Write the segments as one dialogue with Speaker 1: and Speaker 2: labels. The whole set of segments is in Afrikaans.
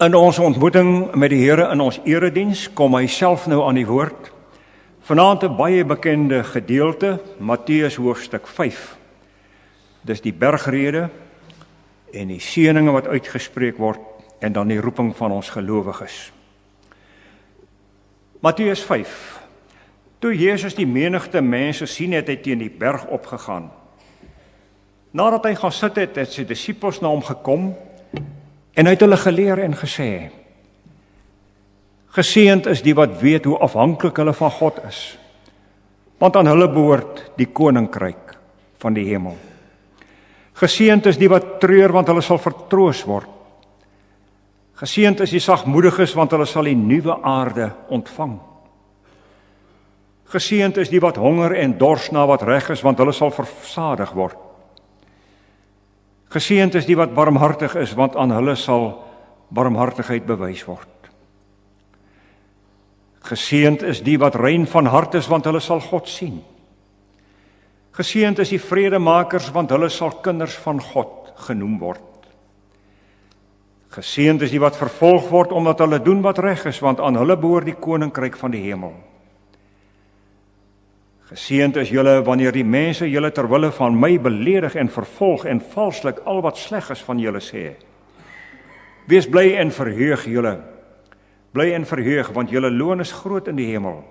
Speaker 1: In ons ontmoeting met die Here in ons erediens kom hy self nou aan die woord. Vanaand 'n baie bekende gedeelte, Matteus hoofstuk 5. Dis die bergrede en die seëninge wat uitgespreek word en dan die roeping van ons gelowiges. Matteus 5. Toe Jesus die menigte mense sien, het hy teen die berg opgegaan. Nadat hy gaan sit het, het sy disippels na hom gekom en hy het hulle geleer en gesê: Geseënd is die wat weet hoe afhanklik hulle van God is, want aan hulle behoort die koninkryk van die hemel. Geseënd is die wat treur, want hulle sal vertroos word. Geseënd is die sagmoediges, want hulle sal die nuwe aarde ontvang. Geseënd is die wat honger en dors na wat reg is, want hulle sal versadig word. Geseënd is die wat barmhartig is, want aan hulle sal barmhartigheid bewys word. Geseënd is die wat rein van hart is, want hulle sal God sien. Geseënd is die vredemakers, want hulle sal kinders van God genoem word. Geseënd is die wat vervolg word, omdat hulle doen wat reg is, want aan hulle behoort die koninkryk van die hemel. Geseënd is julle wanneer die mense julle ter wille van my beledig en vervolg en valslik al wat sleg is van julle sê. Wees bly en verheug julle. Bly en verheug, want julle loon is groot in die hemel.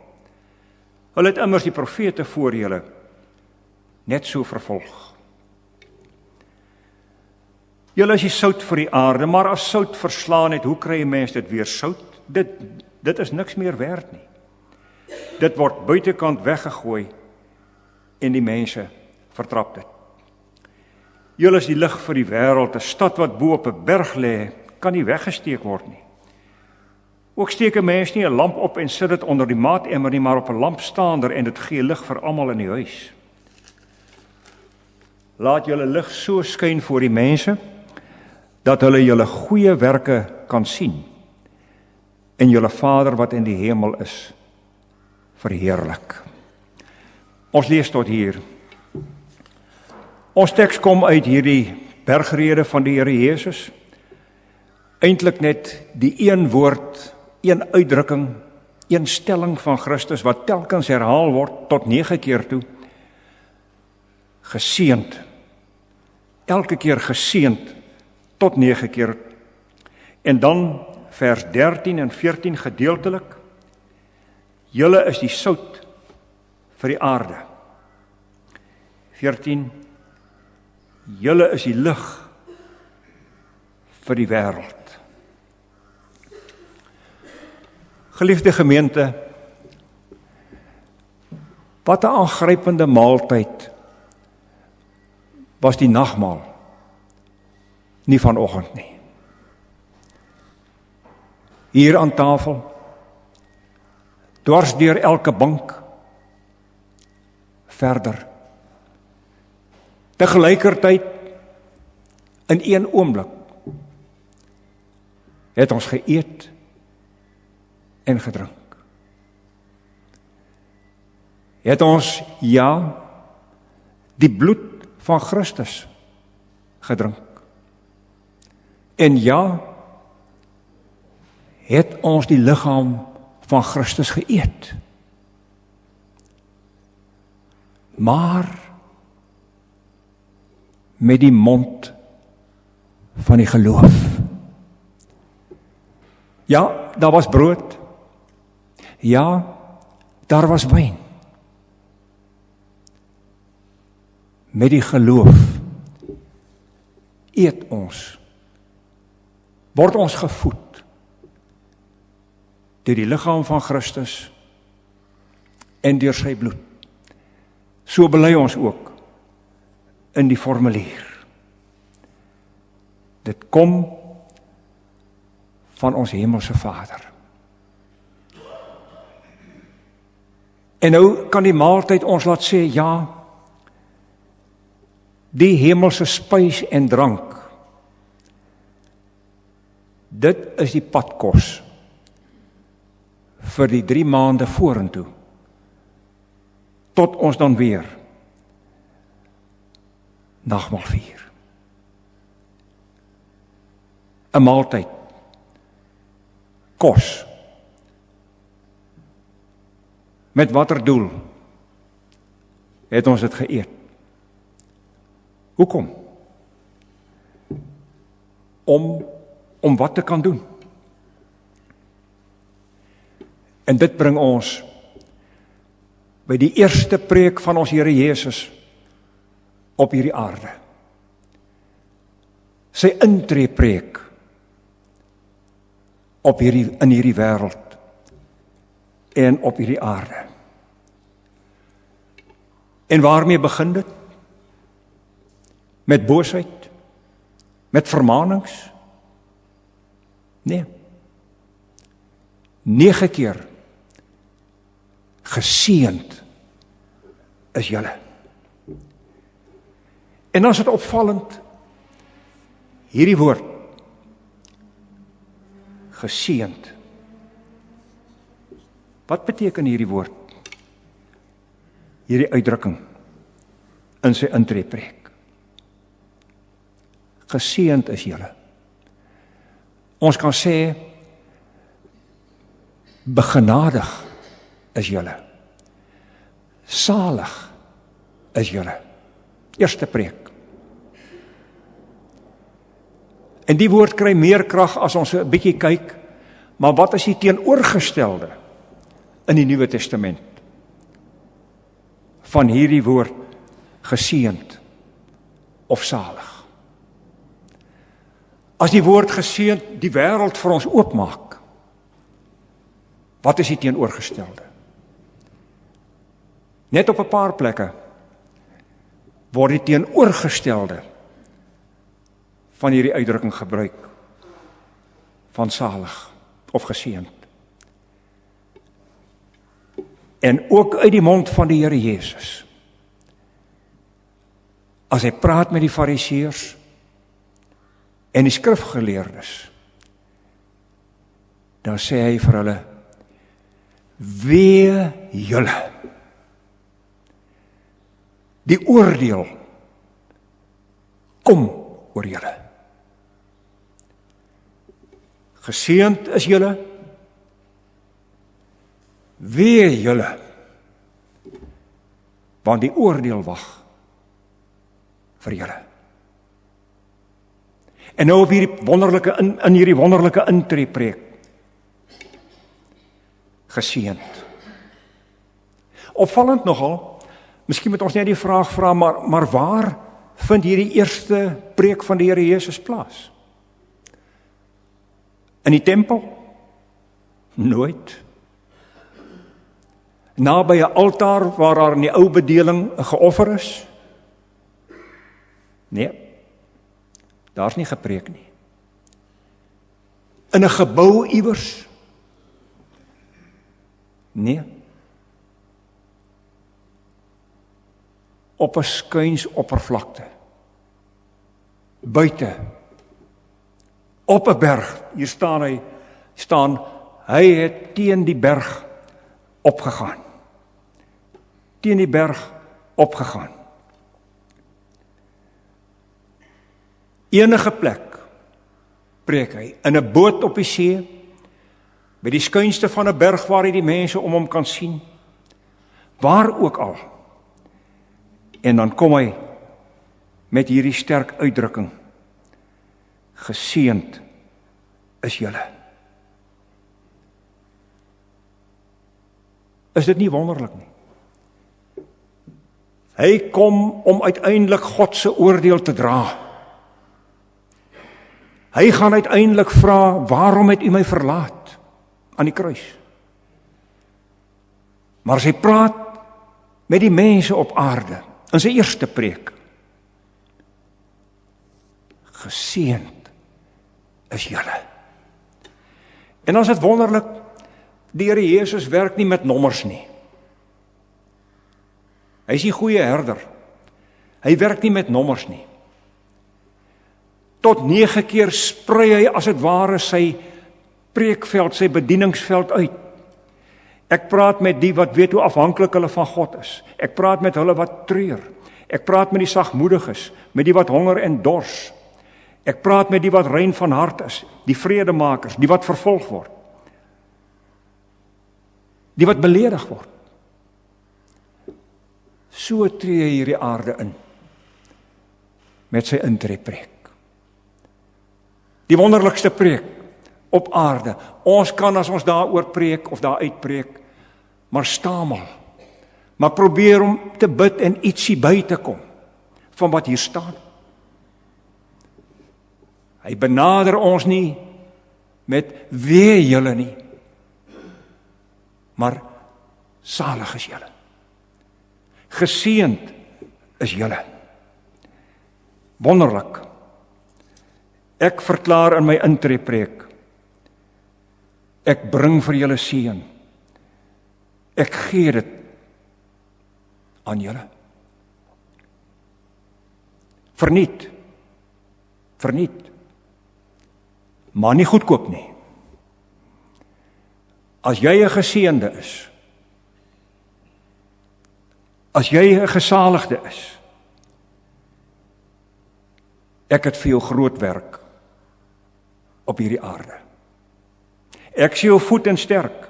Speaker 1: Hulle het immers die profete voor julle net so vervolg. Julle is die sout vir die aarde, maar as sout verslaan het, hoe kry 'n mens dit weer sout? Dit is niks meer werd nie. Dit word buitekant weggegooi en die mense vertrap dit. Julle is die lig vir die wêreld. 'n Stad wat bo op 'n berg lê, kan nie weggesteek word nie. Ook steek 'n mens nie 'n lamp op en sit dit onder die maatemmer nie, maar op 'n lampstaander en dit gee lig vir almal in die huis. Laat julle lig so skyn voor die mense, dat hulle julle goeie werke kan sien en julle Vader wat in die hemel is, verheerlik. Ons lees tot hier. Ons teks kom uit hierdie bergrede van die Here Jesus. Eintlik net die een woord, een uitdrukking, een stelling van Christus wat telkens herhaal word tot 9 keer toe. Geseënd. Elke keer geseënd tot 9 keer. En dan vers 13 en 14 gedeeltelik. Julle is die sout vir die aarde. 14. Julle is die lig vir die wêreld. Geliefde gemeente, wat 'n aangrypende maaltyd was die nagmaal, nie vanoggend nie. Hier aan tafel, dwars deur elke bank, verder. Tegelykertyd, in een oomblik, het ons geëet en gedrink. Het ons, ja, die bloed van Christus gedrink. En ja, het ons die liggaam van Christus geëet. Maar met die mond van die geloof. Ja, daar was brood. Ja, daar was wyn. Met die geloof eet ons, word ons gevoed deur die liggaam van Christus en deur sy bloed. So bely ons ook in die formulier. Dit kom van ons hemelse Vader. En nou kan die maaltyd ons laat sê, ja, die hemelse spys en drank, dit is die padkos vir die 3 maande vorentoe, tot ons dan weer nagmaal vier. 'n maaltyd kos. Met watter doel het ons dit geëet? Hoekom? Om wat te kan doen. En dit bring ons by die eerste preek van ons Here Jesus op hierdie aarde. Sy intreepreek in hierdie wêreld en op hierdie aarde. En waarmee begin dit? Met boosheid? Met vermaanings? Nee. 9 keer geseënd is julle. En as dit opvallend, hierdie woord, geseënd. Wat beteken hierdie woord? Hierdie uitdrukking in sy intreepreek. Geseënd is julle. Ons kan sê, begenadig is julle. Salig is julle. Eerste preek. En die woord kry meer krag as ons 'n bietjie kyk, maar wat is die teenoorgestelde in die Nuwe Testament van hierdie woord geseënd of salig? As die woord geseënd die wêreld vir ons oopmaak, wat is die teenoorgestelde? Net op 'n paar plekke word die teenoorgestelde van hierdie uitdrukking gebruik, van salig of geseënd. En ook uit die mond van die Here Jesus. As hy praat met die Fariseërs en die skrifgeleerdes, dan sê hy vir hulle, wee julle. Die oordeel kom oor julle. Geseënd is julle, wee julle, want die oordeel wag vir julle. En nou op hierdie wonderlike intreepreek, geseënd. Opvallend nogal, miskien moet ons net die vraag vra, maar waar vind hierdie eerste preek van die Here Jesus plaas? In die tempel? Nooit. Naby 'n altaar waar daar in die ou bedeling 'n geoffer is? Nee, daar's nie gepreek nie. In 'n gebou iewers? Nee. Op 'n skuins oppervlakte. Buite. Op 'n berg. Hier staan hy het teen die berg opgegaan. Teen die berg opgegaan. Enige plek preek hy, in 'n boot op die see, by die skuinste van 'n berg waar hy die mense om hom kan sien, waar ook al. En dan kom hy met hierdie sterk uitdrukking, geseënd is julle. Is dit nie wonderlik nie? Hy kom om uiteindelik God se oordeel te dra. Hy gaan uiteindelik vra, waarom het u my verlaat aan die kruis? Maar as hy praat met die mense op aarde, in sy eerste preek, geseënd is julle. En as dit wonderlik, die Here Jesus werk nie met nommers nie. Hy is die goeie herder. Hy werk nie met nommers nie. Tot 9 keer sprei hy as dit ware sy preekveld, sy bedieningsveld uit. Ek praat met die wat weet hoe afhanklik hulle van God is. Ek praat met hulle wat treur. Ek praat met die sagmoediges, met die wat honger en dors. Ek praat met die wat rein van hart is, die vredemakers, die wat vervolg word. die wat beledig word. So tree hy hierdie aarde in, met sy intreepreek. Die wonderlikste preek op aarde. Ons kan as ons daaroor preek of daar uitpreek, maar stamel. Maar probeer om te bid en ietsie by te kom van wat hier staan. Hy benader ons nie met wee julle nie, maar salig is julle. Geseënd is julle. Wonderlik. Ek verklaar in my intreepreek, ek bring vir julle seën. Ek gee dit aan julle. Verniet. Maar nie goedkoop nie. As jy 'n geseënde is, as jy 'n gesaligde is, ek het vir jou groot werk op hierdie aarde. Ek sien jou voet en sterk,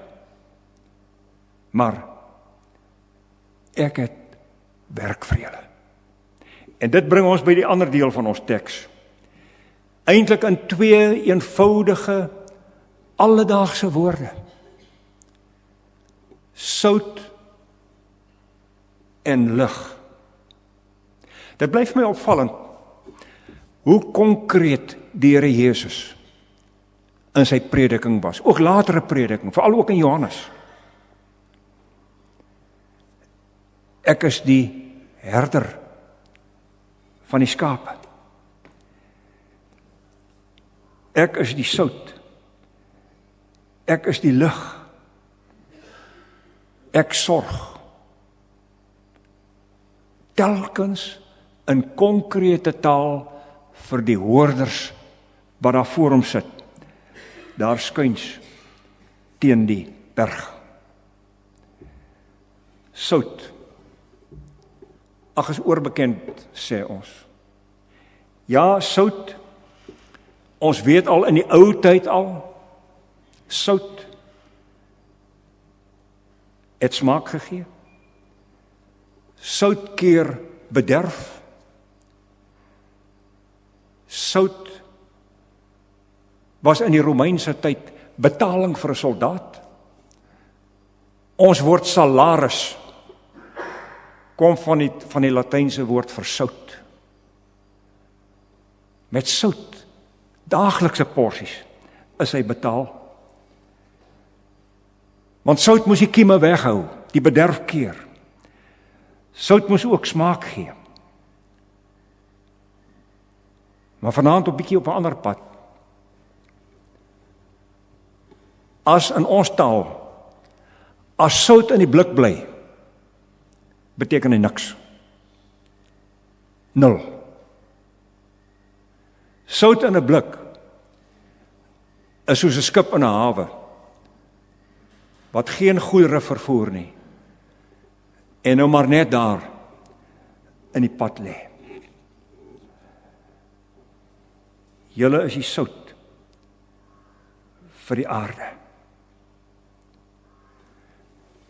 Speaker 1: maar ek het werk vir julle. En dit bring ons by die ander deel van ons teks. Eintlik in 2 eenvoudige, alledaagse woorde. Sout en lig. Dit bly vir my opvallend, hoe konkreet die Here Jesus in sy prediking was. Ook latere prediking, veral ook in Johannes. Ek is die herder van die skape. Ek is die sout. Ek is die lig. Ek sorg. Telkens in konkrete taal vir die hoorders wat daar voor hom sit. Daar skuins teen die berg. Sout. Ag, is oorbekend, sê ons. Ja, sout. Ons weet al in die ou tyd al, sout het smaak gegee. Sout keer bederf. Sout was in die Romeinse tyd betaling vir 'n soldaat. Ons woord salaris kom van die Latynse woord vir sout. Met sout, daaglikse porsies, is hy betaal. Want sout moes die kieme weghou, die bederf keer. Sout moes ook smaak gee. Maar vanaand 'n bietjie op 'n ander pad. As in ons taal, as sout in die blik bly, beteken dit niks. 0. Sout in 'n blik is soos 'n skip in 'n hawe, wat geen goedere vervoer nie, en nou maar net daar in die pad lê. Julle is die sout vir die aarde.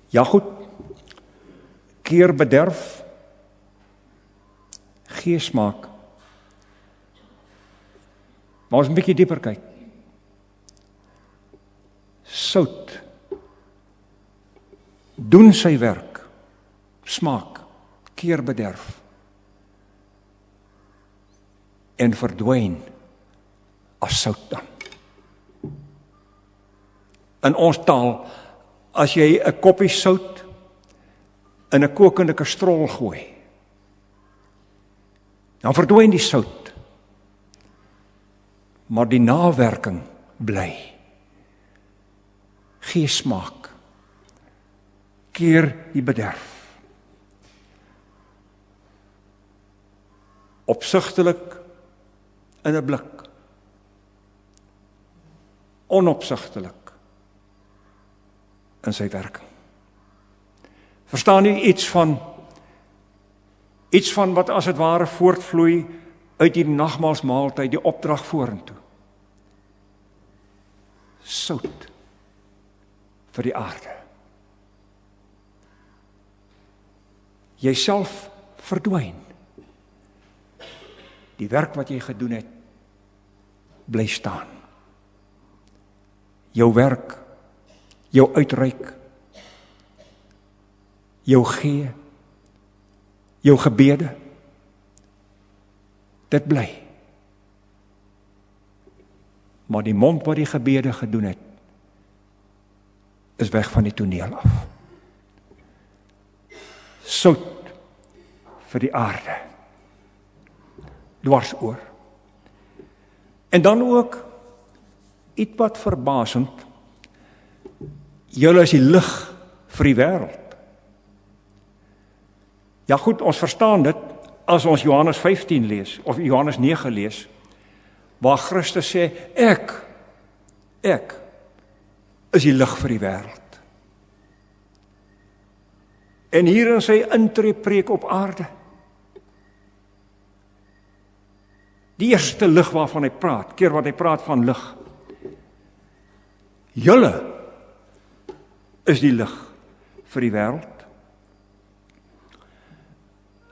Speaker 1: Ja goed, keer bederf, gee smaak. Maar ons 'n bietjie dieper kyk. Sout doen sy werk, smaak, keer bederf, en verdwyn as sout dan. In ons taal, as jy 'n koppie sout in 'n kokende kastrol gooi, dan verdwyn die sout, maar die nawerking bly. Gee smaak, keer die bederf. Opsigtelik in 'n blik, onopsigtelik in sy werking. Verstaan jy iets van wat as het ware voortvloei uit die nagmaalsmaaltyd, die opdrag vorentoe? Sout vir die aarde. Jyself verdwyn. Die werk wat jy gedoen het, bly staan. Jou werk, jou uitreik, jou gee, jou gebede, dit bly. Maar die mond wat die gebede gedoen het, is weg van die toneel af. Sout vir die aarde, dwars oor. En dan ook, iets wat verbasend, julle is die lig vir die wêreld. Ja goed, ons verstaan dit, as ons Johannes 15 lees, of Johannes 9 lees, waar Christus sê, ek is die lig vir die wêreld. En hier in sy intreepreek op aarde, die eerste lig waarvan hy praat, keer wat hy praat van lig, julle is die lig vir die wêreld.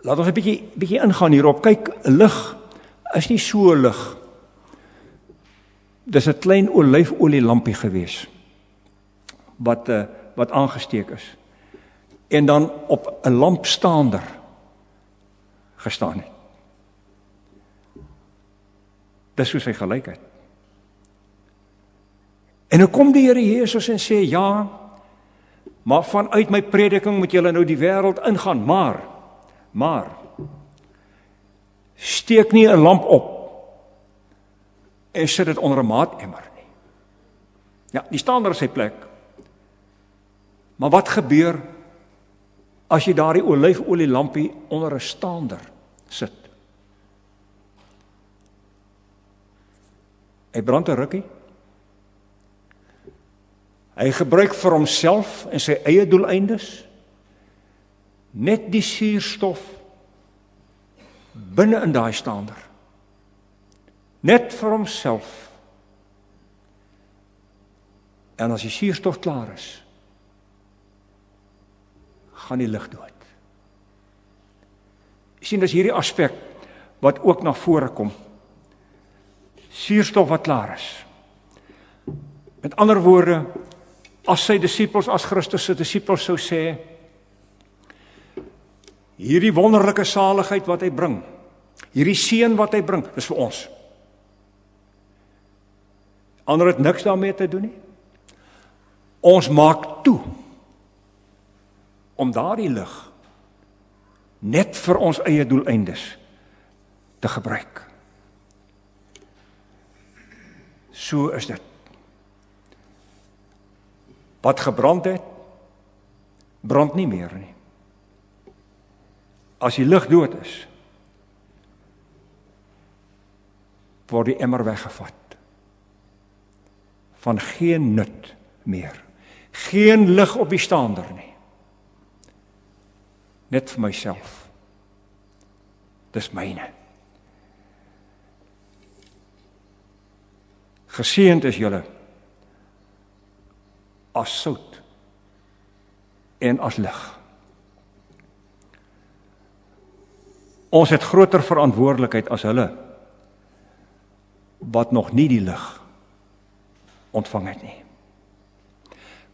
Speaker 1: Laat ons 'n bietjie ingaan hierop. Kyk, lig is nie so lig. Dis 'n klein olyfolie-lampie gewees wat aangesteek is en dan op 'n lampstaander gestaan het. Dis so sy gelykheid. En dan kom die Here Jesus en sê, ja, maar vanuit my prediking moet julle nou die wêreld ingaan, maar steek nie 'n lamp op en sit dit onder 'n maatemmer nie. Ja, die staander is sy plek. Maar wat gebeur as jy daardie olyfolie lampie onder 'n staander sit? Hy brand 'n rukkie. Hy gebruik vir homself en sy eie doeleindes net die suurstof binne in daai staander. Net vir homself. En as die suurstof klaar is, gaan die lig dood. Jy sien, dis hierdie aspek wat ook na vore kom. Suurstof wat klaar is. Met ander woorde, as sy disippels, as Christus se disippels sou sê, hierdie wonderlike saligheid wat hy bring, hierdie seën wat hy bring, dis vir ons. Ander het niks daarmee te doen nie. Ons maak toe om daardie lig net vir ons eie doeleindes te gebruik. So is dit. Wat gebrand het, brand nie meer nie. As die lig dood is, word die emmer weggevat. Van geen nut meer. Geen lig op die staander nie. Net vir myself. Dis myne. Geseënd is julle as sout en as lig. Ons het groter verantwoordelikheid as hulle wat nog nie die lig ontvang het nie.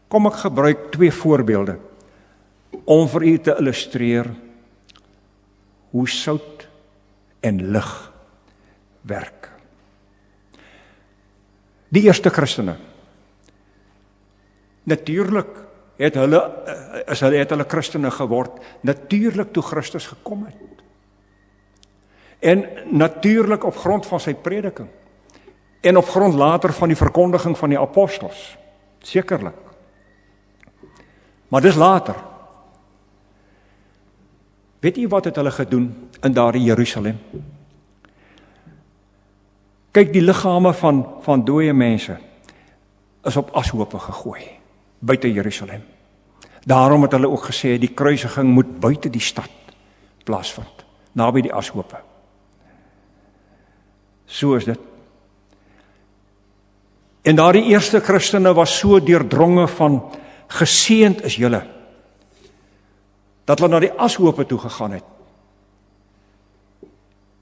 Speaker 1: Kom ek gebruik 2 voorbeelde om vir u te illustreer hoe sout en lig werk. Die eerste Christene, natuurlik het hulle Christene geword, natuurlik toe Christus gekom het. En natuurlik op grond van sy prediking, en op grond later van die verkondiging van die apostels, sekerlik. Maar dis later. Weet u wat het hulle gedoen in daardie Jerusalem? Kyk, die liggame van dooie mense is op ashope gegooi, buite Jerusalem. Daarom het hulle ook gesê, die kruisiging moet buite die stad plaasvind, naby die ashope. So is dit. En daardie eerste Christene was so deurdronge van geseënd is julle, dat hulle na die ashope toe gegaan het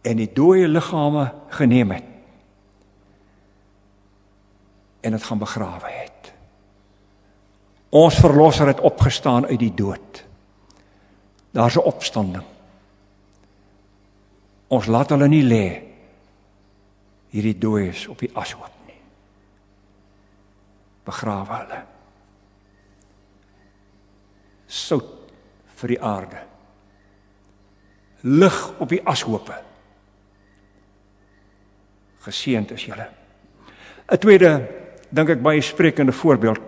Speaker 1: en die dooie liggame geneem het en het gaan begrawe het. Ons verlosser het opgestaan uit die dood. Daar's 'n opstanding. Ons laat hulle nie lê, hierdie dooies op die ashoop nie. Begrawe hulle. Sout vir die aarde. Lig op die ashope. Geseënd is julle. 'n tweede, dink ek baie sprekende voorbeeld.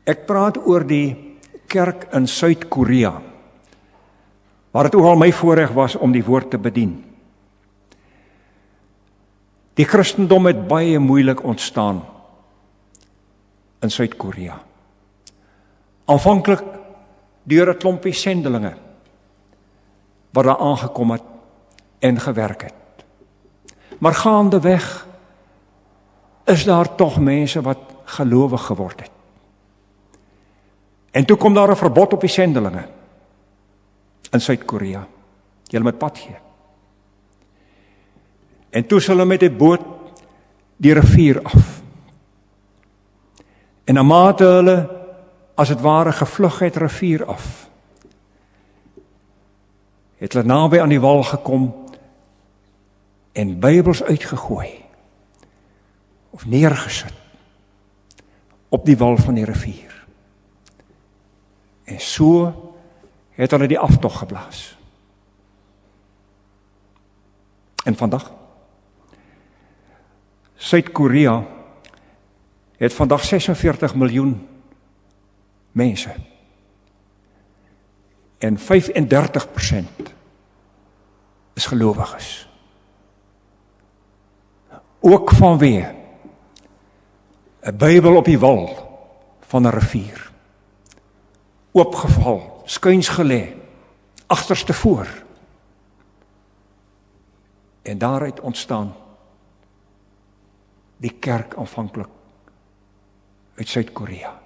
Speaker 1: Ek praat oor die kerk in Suid-Korea, waar dit ook al my voorreg was om die woord te bedien. Die Christendom het baie moeilik ontstaan in Suid-Korea. Aanvanklik deur 'n klompie sendelinge wat daar aangekom het en gewerk het. Maar gaandeweg is daar tog mense wat gelowig geword het. En toe kom daar 'n verbod op die sendelinge in Suid-Korea. Julle moet pad gee. En toe is hulle met 'n boot die rivier af. En na mate hulle as het ware gevlug het rivier af, het hulle naby aan die wal gekom en Bybels uitgegooi of neergesit op die wal van die rivier. En so het hulle die aftog geblaas. En vandag, Suid-Korea het vandag 46 miljoen mense. En 35% is gelowiges. Ook vanweë 'n Bybel op die wal van 'n rivier. Oopgeval, skuins gelê, agterste voor. En daaruit ontstaan die kerk aanvanklik uit Suid-Korea.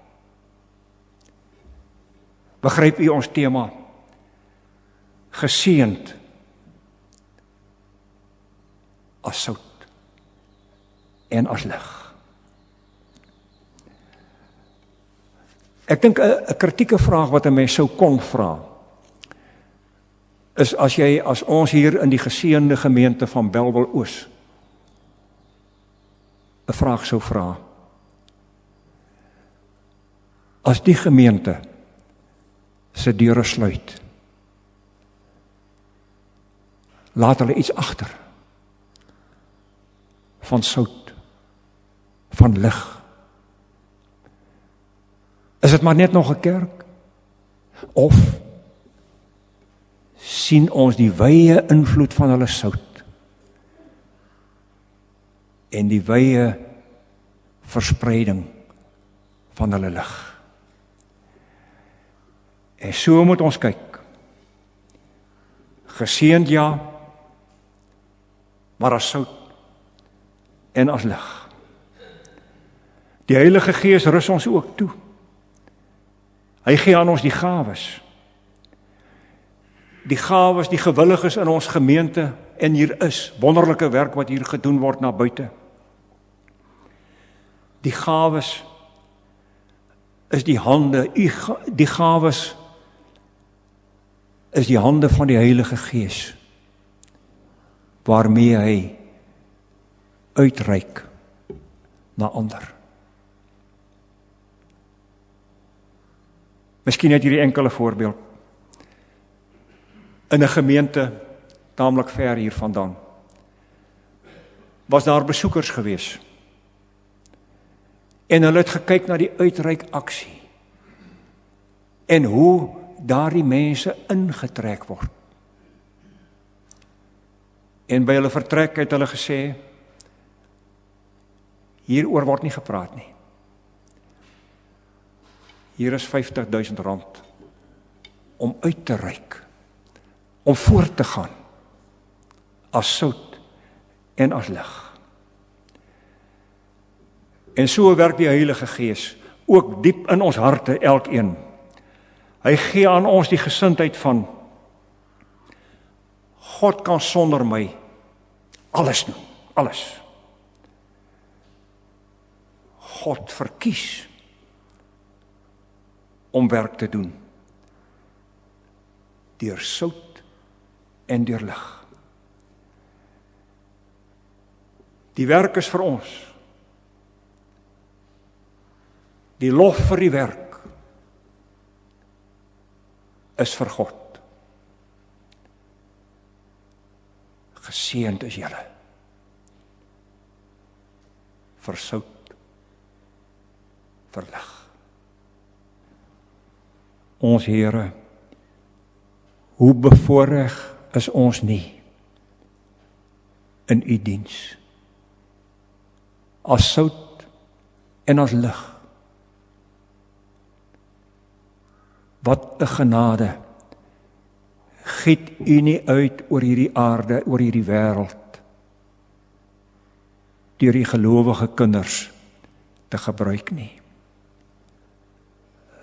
Speaker 1: Begryp u ons tema? Geseënd as sout en as lig. Ek dink 'n kritieke vraag wat 'n mens sou kon vra, is as ons hier in die geseënde gemeente van Bellville Oos 'n vraag sou vra. As die gemeente se deure sluit, laat hulle iets agter van sout, van lig. Is dit maar net nog 'n kerk? Of sien ons die wye invloed van hulle sout en die wye verspreiding van hulle lig? En so moet ons kyk. Geseënd ja, maar as sout en as lig. Die Heilige Gees rus ons ook toe. Hy gee aan ons die gawes. Die gawes, die gewilliges in ons gemeente, en hier is wonderlike werk wat hier gedoen word na buite. Die gawes is die hande, die gawes is die hande van die Heilige Gees, waarmee hy uitreik na ander. Miskien net hierdie enkele voorbeeld. In 'n gemeente, taamlik ver hier vandaan, was daar besoekers gewees. En hulle het gekyk na die uitreikaksie. En hoe daardie mense ingetrek word. En by hulle vertrek het hulle gesê, hieroor word nie gepraat nie. Hier is R50.000 om uit te reik, om voort te gaan, as sout en as lig. En so werk die Heilige Gees, ook diep in ons harte elkeen. Hy gee aan ons die gesindheid van God kan sonder my alles doen, alles. God verkies om werk te doen deur sout en deur lig. Die werk is vir ons. Die lof vir die werk is vir God. Geseënd is julle. Vir sout, vir lig. Ons Here, hoe bevoorreg is ons nie in u diens. As sout en as lig. Wat 'n genade. Giet u nie uit oor hierdie aarde, oor hierdie wêreld, deur die gelowige kinders te gebruik nie.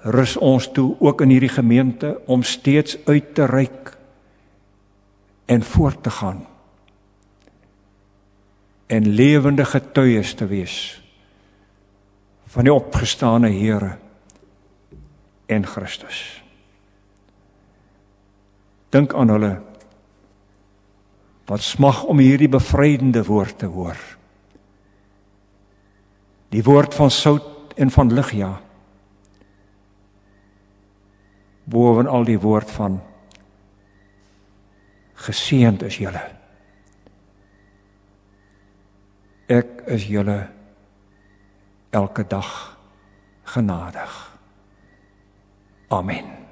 Speaker 1: Rus ons toe, ook in hierdie gemeente, om steeds uit te reik en voort te gaan en lewende getuies te wees van die opgestane Here en Christus. Dink aan hulle wat smag om hierdie bevrydende woord te hoor. Die woord van sout en van lig, ja. Bovenal die woord van geseënd is julle. Ek is julle elke dag genadig. Amen.